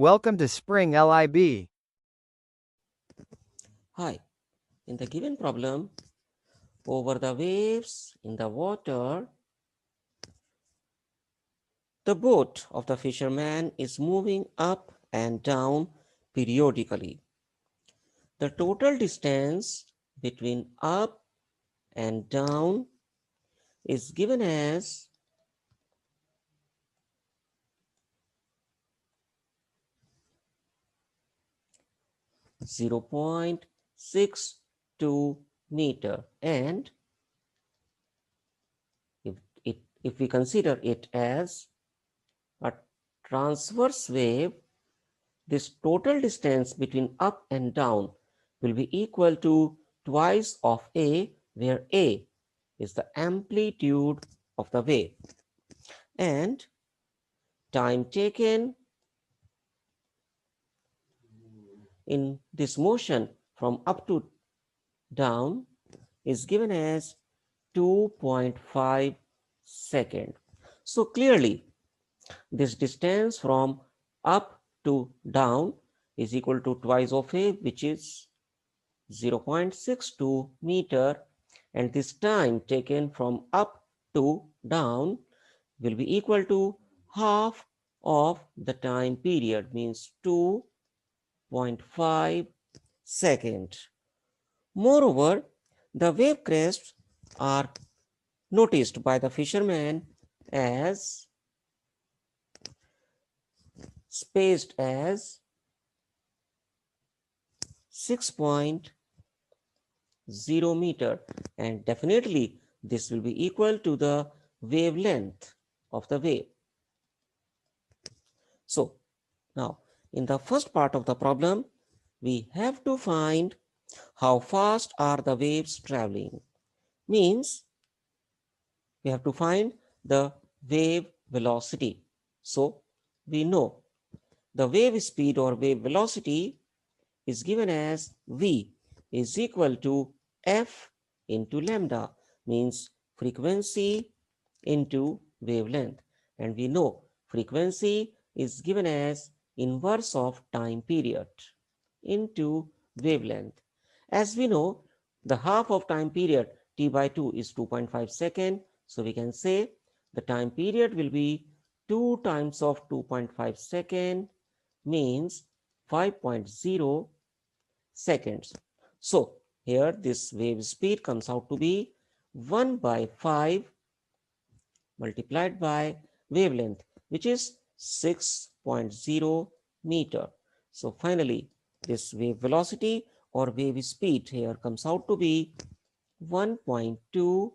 Welcome to Spring LIB. Hi, in the given problem, over the waves in the water, the boat of the fisherman is moving up and down periodically. The total distance between up and down is given as 0.62 meter, and if we consider it as a transverse wave, this total distance between up and down will be equal to twice of A, where A is the amplitude of the wave, and time taken in this motion from up to down is given as 2.5 seconds. So clearly, this distance from up to down is equal to twice of A, which is 0.62 meter, and this time taken from up to down will be equal to half of the time period, means 2.5 seconds. Moreover, the wave crests are noticed by the fisherman as spaced as 6.0 meter, and definitely this will be equal to the wavelength of the wave. So now in the first part of the problem, we have to find how fast are the waves traveling. Means we have to find the wave velocity. So we know the wave speed or wave velocity is given as V is equal to F into lambda, means frequency into wavelength. And we know frequency is given as inverse of time period into wavelength. As we know, the half of time period T by 2 is 2.5 second. So we can say the time period will be 2 times of 2.5 second, means 5.0 seconds. So here this wave speed comes out to be 1 by 5 multiplied by wavelength, which is 6.0 meter. So finally, this wave velocity or wave speed here comes out to be 1.2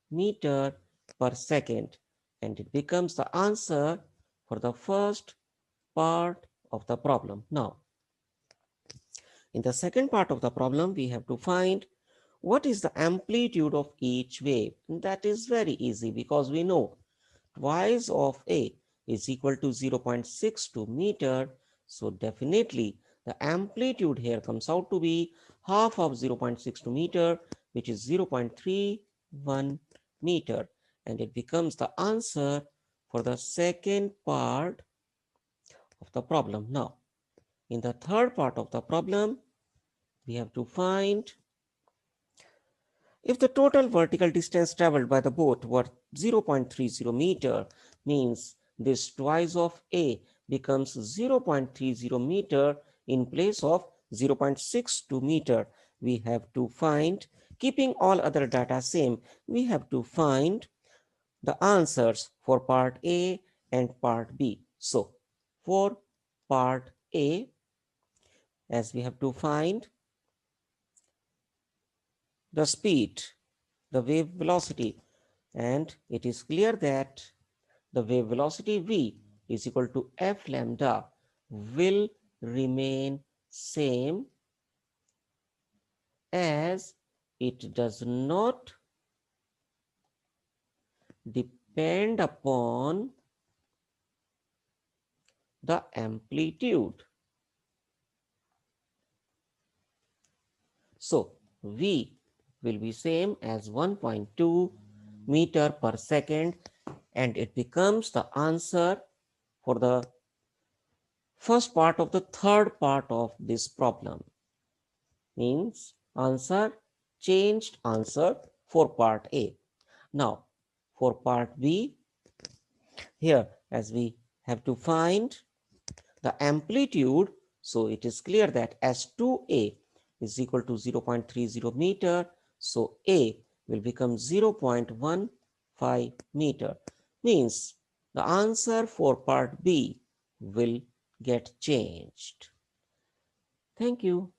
meter per second, and it becomes the answer for the first part of the problem. Now, in the second part of the problem, we have to find what is the amplitude of each wave. And that is very easy because we know twice of A is equal to 0.62 meter. So definitely the amplitude here comes out to be half of 0.62 meter, which is 0.31 meter. And it becomes the answer for the second part of the problem. Now, in the third part of the problem, we have to find if the total vertical distance traveled by the boat were 0.30 meter, means this twice of A becomes 0.30 meter in place of 0.62 meter. We have to find, keeping all other data same, we have to find the answers for part A and part B. So for part A, as we have to find the speed, the wave velocity, and it is clear that the wave velocity V is equal to F lambda will remain same, as it does not depend upon the amplitude. So V will be same as 1.2 meter per second, and it becomes the answer for the first part of the third part of this problem. Means answer, changed answer for part A. Now for part B, here as we have to find the amplitude, so it is clear that S2A is equal to 0.30 meter. So A will become 0.15 meter. Means the answer for part B will get changed. Thank you.